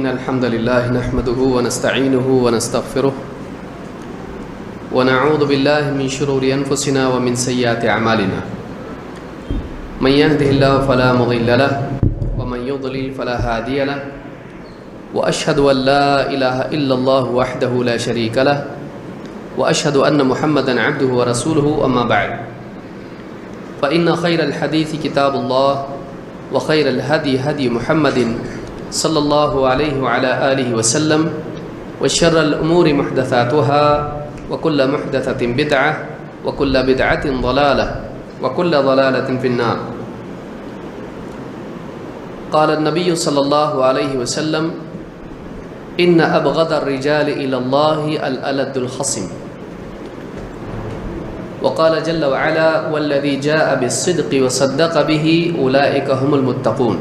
إن الحمد لله نحمده ونستعينه ونستغفره ونعوذ بالله من شرور أنفسنا ومن سيئات أعمالنا من يهده الله فلا مضل له ومن يضلل فلا هادي له وأشهد أن لا إله إلا الله وحده لا شريك له وأشهد أن محمدا عبده ورسوله أما بعد فإن خير الحديث كتاب الله وخير الهدي هدي محمد صلی اللہ علیہ وعلى آلہ وسلم وشر الأمور محدثاتها وكل محدثة بدعة وكل بدعة ضلالة وكل ضلالة في النار. قال النبي صلى الله عليه وسلم إن أبغض الرجال إلى الله الألد الخصم. وقال جل وعلا والذي جاء بالصدق وصدق به أولئك هم المتقون.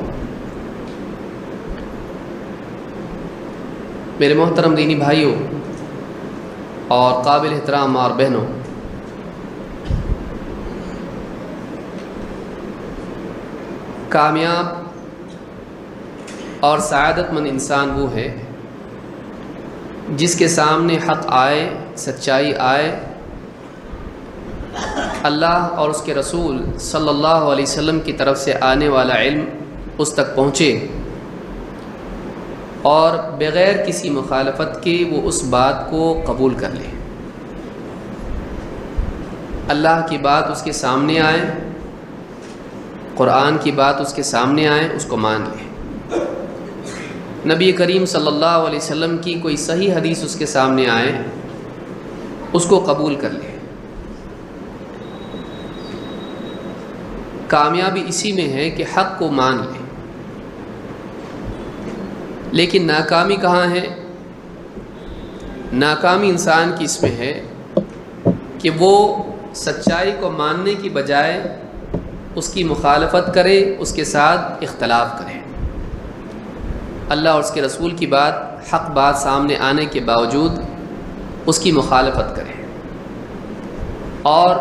میرے محترم دینی بھائیوں اور قابل احترام اور بہنوں، کامیاب اور سعادت مند انسان وہ ہے جس کے سامنے حق آئے، سچائی آئے، اللہ اور اس کے رسول صلی اللہ علیہ وسلم کی طرف سے آنے والا علم اس تک پہنچے اور بغیر کسی مخالفت کے وہ اس بات کو قبول کر لے، اللہ کی بات اس کے سامنے آئے، قرآن کی بات اس کے سامنے آئے، اس کو مان لے، نبی کریم صلی اللہ علیہ وسلم کی کوئی صحیح حدیث اس کے سامنے آئے، اس کو قبول کر لے. کامیابی اسی میں ہے کہ حق کو مان لے. لیکن ناکامی کہاں ہے؟ ناکامی انسان کی اس میں ہے کہ وہ سچائی کو ماننے کی بجائے اس کی مخالفت کرے، اس کے ساتھ اختلاف کرے، اللہ اور اس کے رسول کی بات، حق بات سامنے آنے کے باوجود اس کی مخالفت کرے، اور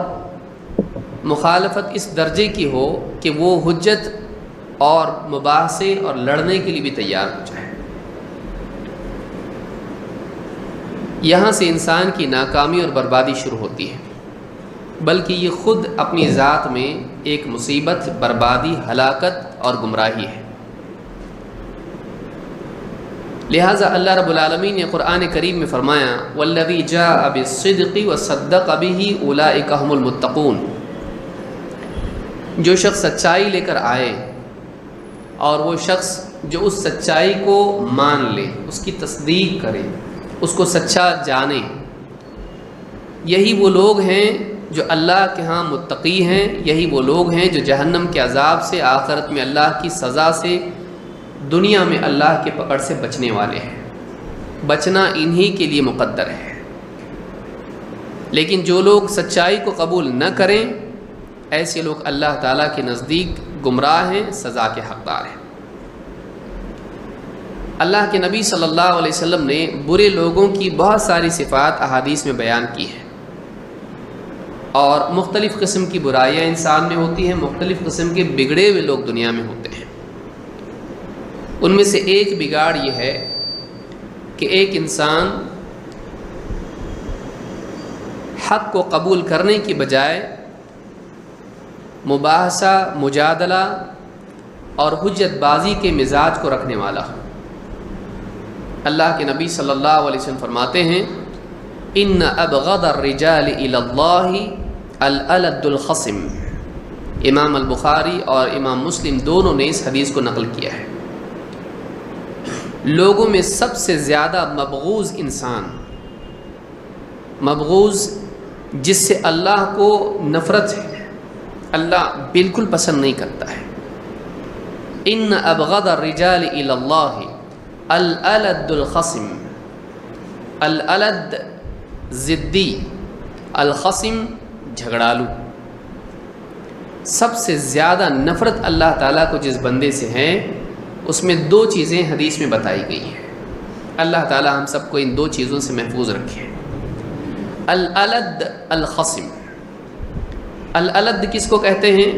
مخالفت اس درجے کی ہو کہ وہ حجت اور مباحثے اور لڑنے کے لیے بھی تیار ہو جائے. یہاں سے انسان کی ناکامی اور بربادی شروع ہوتی ہے، بلکہ یہ خود اپنی ذات میں ایک مصیبت، بربادی، ہلاکت اور گمراہی ہے. لہٰذا اللہ رب العالمین نے قرآن کریم میں فرمایا والذی جاء بالصدق وصدق به اولئک هم المتقون. جو شخص سچائی لے کر آئے اور وہ شخص جو اس سچائی کو مان لے، اس کی تصدیق کرے، اس کو سچا جانے، یہی وہ لوگ ہیں جو اللہ کے ہاں متقی ہیں، یہی وہ لوگ ہیں جو جہنم کے عذاب سے، آخرت میں اللہ کی سزا سے، دنیا میں اللہ کے پکڑ سے بچنے والے ہیں. بچنا انہی کے لیے مقدر ہے. لیکن جو لوگ سچائی کو قبول نہ کریں، ایسے لوگ اللہ تعالیٰ کے نزدیک گمراہ ہیں، سزا کے حقدار ہیں. اللہ کے نبی صلی اللہ علیہ وسلم نے برے لوگوں کی بہت ساری صفات احادیث میں بیان کی ہیں، اور مختلف قسم کی برائیاں انسان میں ہوتی ہیں، مختلف قسم کے بگڑے ہوئے لوگ دنیا میں ہوتے ہیں. ان میں سے ایک بگاڑ یہ ہے کہ ایک انسان حق کو قبول کرنے کی بجائے مباحثہ، مجادلہ اور حجت بازی کے مزاج کو رکھنے والا ہو. اللہ کے نبی صلی اللہ علیہ وسلم فرماتے ہیں ان ابغض الرجال الی اللہ الالد الخصم. امام البخاری اور امام مسلم دونوں نے اس حدیث کو نقل کیا ہے. لوگوں میں سب سے زیادہ مبغوض انسان، مبغوض جس سے اللہ کو نفرت ہے، اللہ بالکل پسند نہیں کرتا ہے. ان ابغض الرجال الی اللہ الالد الخصم. الالد ضدی، الخصم جھگڑالو. سب سے زیادہ نفرت اللہ تعالیٰ کو جس بندے سے ہے، اس میں دو چیزیں حدیث میں بتائی گئی ہیں. اللہ تعالیٰ ہم سب کو ان دو چیزوں سے محفوظ رکھے. الالد الخصم. الالد کس کو کہتے ہیں؟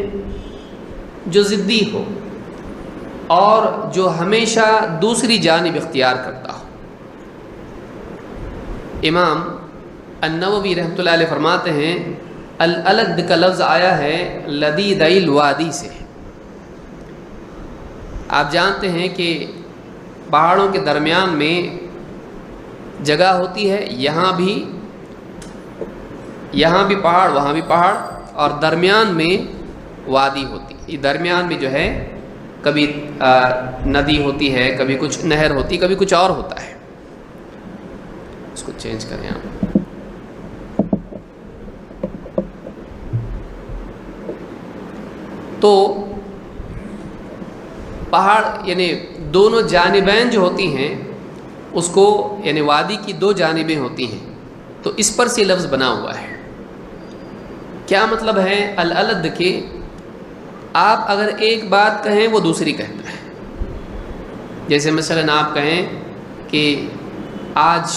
جو ضدی ہو، اور جو ہمیشہ دوسری جانب اختیار کرتا ہو۔ امام النووی رحمۃ اللہ علیہ فرماتے ہیں الالد کا لفظ آیا ہے لدید الوادی سے۔ آپ جانتے ہیں کہ پہاڑوں کے درمیان میں جگہ ہوتی ہے، یہاں بھی پہاڑ وہاں بھی پہاڑ، اور درمیان میں وادی ہوتی ہے۔ یہ درمیان میں جو ہے کبھی ندی ہوتی ہے، کبھی کچھ نہر ہوتی، کبھی کچھ اور ہوتا ہے۔ اس کو چینج کریں آپ۔ تو پہاڑ یعنی دونوں جانبین جو ہوتی ہیں اس کو یعنی وادی کی دو جانبیں ہوتی ہیں، تو اس پر سے لفظ بنا ہوا ہے۔ کیا مطلب ہے الالد کے؟ آپ اگر ایک بات کہیں وہ دوسری کہتا ہے۔ جیسے مثلا آپ کہیں کہ آج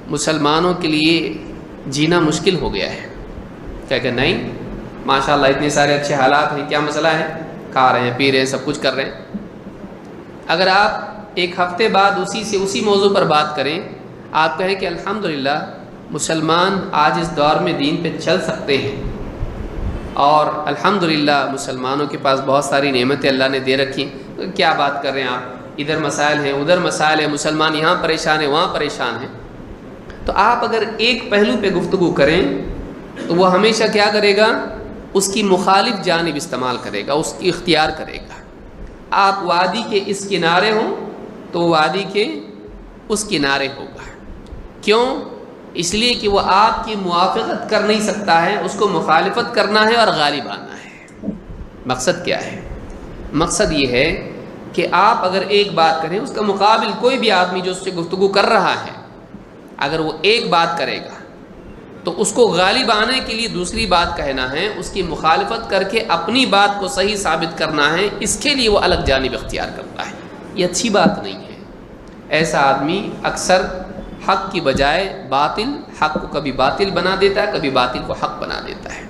مسلمانوں کے لیے جینا مشکل ہو گیا ہے، کیا کہ نہیں ماشاءاللہ اتنے سارے اچھے حالات ہیں، کیا مسئلہ ہے؟ کھا رہے ہیں، پی رہے ہیں، سب کچھ کر رہے ہیں۔ اگر آپ ایک ہفتے بعد اسی موضوع پر بات کریں، آپ کہیں کہ الحمدللہ مسلمان آج اس دور میں دین پہ چل سکتے ہیں، اور الحمدللہ مسلمانوں کے پاس بہت ساری نعمتیں اللہ نے دے رکھی، کیا بات کر رہے ہیں آپ؟ ادھر مسائل ہیں، ادھر مسائل ہیں، مسلمان یہاں پریشان ہیں، وہاں پریشان ہیں۔ تو آپ اگر ایک پہلو پہ گفتگو کریں تو وہ ہمیشہ کیا کرے گا؟ اس کی مخالف جانب استعمال کرے گا، اس کی اختیار کرے گا۔ آپ وادی کے اس کنارے ہوں تو وادی کے اس کنارے ہوگا۔ کیوں؟ اس لیے کہ وہ آپ کی موافقت کر نہیں سکتا ہے، اس کو مخالفت کرنا ہے اور غالب آنا ہے۔ مقصد کیا ہے؟ مقصد یہ ہے کہ آپ اگر ایک بات کریں، اس کا مقابل کوئی بھی آدمی جو اس سے گفتگو کر رہا ہے، اگر وہ ایک بات کرے گا تو اس کو غالب آنے کے لیے دوسری بات کہنا ہے، اس کی مخالفت کر کے اپنی بات کو صحیح ثابت کرنا ہے، اس کے لیے وہ الگ جانب اختیار کرتا ہے۔ یہ اچھی بات نہیں ہے۔ ایسا آدمی اکثر حق کی بجائے باطل، حق کو کبھی باطل بنا دیتا ہے، کبھی باطل کو حق بنا دیتا ہے۔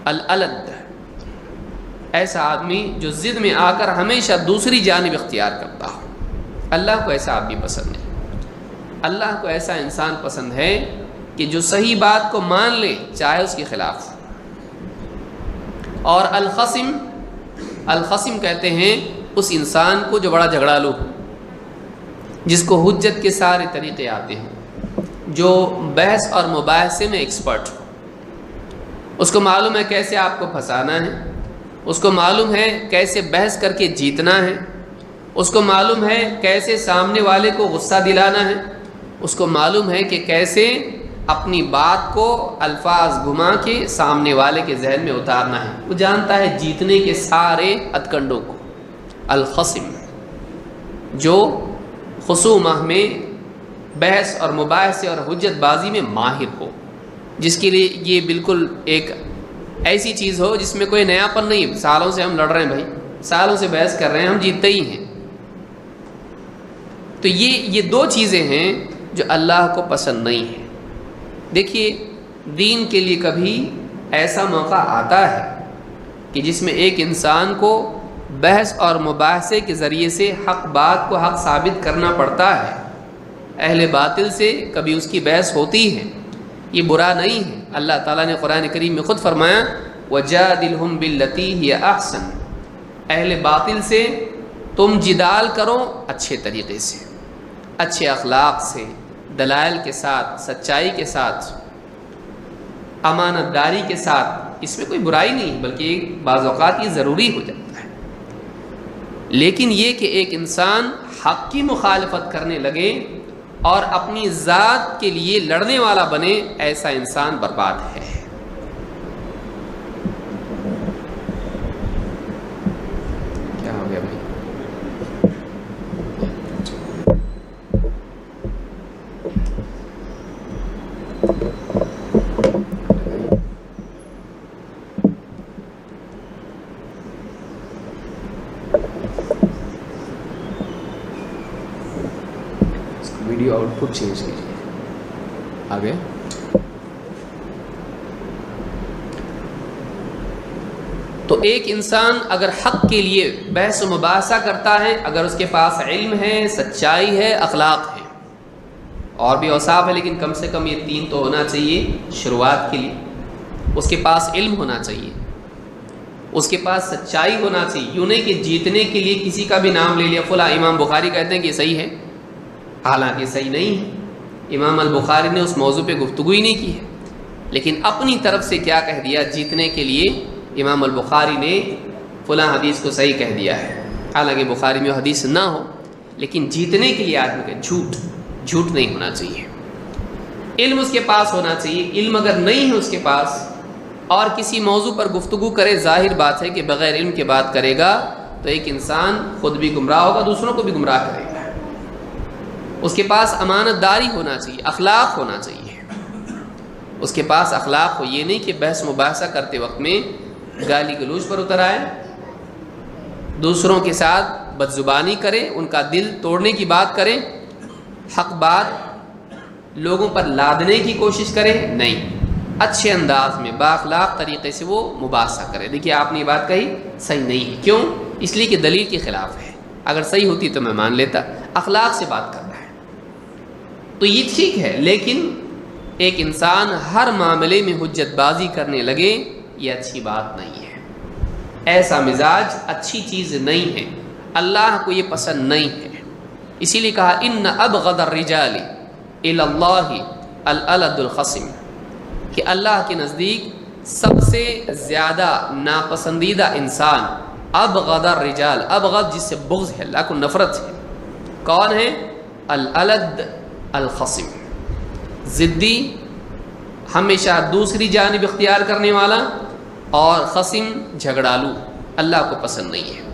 الالد ایسا آدمی جو ضد میں آ کر ہمیشہ دوسری جانب اختیار کرتا ہو۔ اللہ کو ایسا آدمی پسند نہیں۔ اللہ کو ایسا انسان پسند ہے کہ جو صحیح بات کو مان لے چاہے اس کے خلاف۔ اور الخصم کہتے ہیں اس انسان کو جو بڑا جھگڑالو ہو، جس کو حجت کے سارے طریقے آتے ہیں، جو بحث اور مباحثے میں ایکسپرٹ ہو۔ اس کو معلوم ہے کیسے آپ کو پھنسانا ہے، اس کو معلوم ہے کیسے بحث کر کے جیتنا ہے، اس کو معلوم ہے کیسے سامنے والے کو غصہ دلانا ہے، اس کو معلوم ہے کہ کیسے اپنی بات کو الفاظ گھما کے سامنے والے کے ذہن میں اتارنا ہے۔ وہ جانتا ہے جیتنے کے سارے ہتھ-کنڈوں کو۔ الخصم جو خصومہ میں بحث اور مباحثے اور حجت بازی میں ماہر ہو، جس کے لیے یہ بالکل ایک ایسی چیز ہو جس میں کوئی نیا پن نہیں، سالوں سے ہم لڑ رہے ہیں بھائی، سالوں سے بحث کر رہے ہیں، ہم جیتتے ہی ہیں۔ تو یہ دو چیزیں ہیں جو اللہ کو پسند نہیں ہیں۔ دیکھیے دین کے لیے کبھی ایسا موقع آتا ہے کہ جس میں ایک انسان کو بحث اور مباحثے کے ذریعے سے حق بات کو حق ثابت کرنا پڑتا ہے۔ اہل باطل سے کبھی اس کی بحث ہوتی ہے، یہ برا نہیں ہے۔ اللہ تعالیٰ نے قرآن کریم میں خود فرمایا وَجَادِلْهُمْ بِالَّتِي هِيَ أَحْسَنُ، اہل باطل سے تم جدال کرو اچھے طریقے سے، اچھے اخلاق سے، دلائل کے ساتھ، سچائی کے ساتھ، امانت داری کے ساتھ۔ اس میں کوئی برائی نہیں، بلکہ بعض اوقات یہ ضروری ہو جاتا ہے۔ لیکن یہ کہ ایک انسان حق کی مخالفت کرنے لگے اور اپنی ذات کے لیے لڑنے والا بنے، ایسا انسان برباد ہے۔ کیا ہو گیا بھائی؟ ویڈیو آؤٹ پٹ چینج کیجیے۔ آگے تو ایک انسان اگر حق کے لیے بحث و مباحثہ کرتا ہے، اگر اس کے پاس علم ہے، سچائی ہے، اخلاق ہے، اور بھی اوصاف ہے لیکن کم سے کم یہ 3 تو ہونا چاہیے شروعات کے لیے، اس کے پاس علم ہونا چاہیے، اس کے پاس سچائی ہونا چاہیے، یوں نہیں کہ جیتنے کے لیے کسی کا بھی نام لے لیا، فلاں امام بخاری کہتے ہیں کہ یہ صحیح ہے، حالانکہ صحیح نہیں ہے، امام البخاری نے اس موضوع پہ گفتگو ہی نہیں کی ہے، لیکن اپنی طرف سے کیا کہہ دیا، جیتنے کے لیے امام البخاری نے فلاں حدیث کو صحیح کہہ دیا ہے، حالانکہ بخاری میں وہ حدیث نہ ہو، لیکن جیتنے کے لیے آدمی کا جھوٹ نہیں ہونا چاہیے، علم اس کے پاس ہونا چاہیے۔ علم اگر نہیں ہے اس کے پاس اور کسی موضوع پر گفتگو کرے، ظاہر بات ہے کہ بغیر علم کے بات کرے گا تو ایک انسان خود بھی گمراہ ہوگا، دوسروں کو بھی گمراہ کرے گا۔ اس کے پاس امانت داری ہونا چاہیے، اخلاق ہونا چاہیے، اس کے پاس اخلاق ہو، یہ نہیں کہ بحث مباحثہ کرتے وقت میں گالی گلوچ پر اتر آئے، دوسروں کے ساتھ بدزبانی کرے، ان کا دل توڑنے کی بات کرے، حق بات لوگوں پر لادنے کی کوشش کرے، نہیں، اچھے انداز میں بااخلاق طریقے سے وہ مباحثہ کرے۔ دیکھیے آپ نے یہ بات کہی صحیح نہیں ہے، کیوں؟ اس لیے کہ دلیل کے خلاف ہے، اگر صحیح ہوتی تو میں مان لیتا، اخلاق سے بات کر رہا ہے تو یہ ٹھیک ہے، لیکن ایک انسان ہر معاملے میں حجت بازی کرنے لگے، یہ اچھی بات نہیں ہے، ایسا مزاج اچھی چیز نہیں ہے، اللہ کو یہ پسند نہیں ہے۔ اسی لیے کہا ان ابغض الرجال الی اللہ الالد الخصم، کہ اللہ کے نزدیک سب سے زیادہ ناپسندیدہ انسان ابغض الرجال، ابغض جس سے بغض ہے، اللہ کو نفرت ہے، کون ہے؟ الالد الخصم، ضدی، ہمیشہ دوسری جانب اختیار کرنے والا، اور خصم جھگڑالو، اللہ کو پسند نہیں ہے۔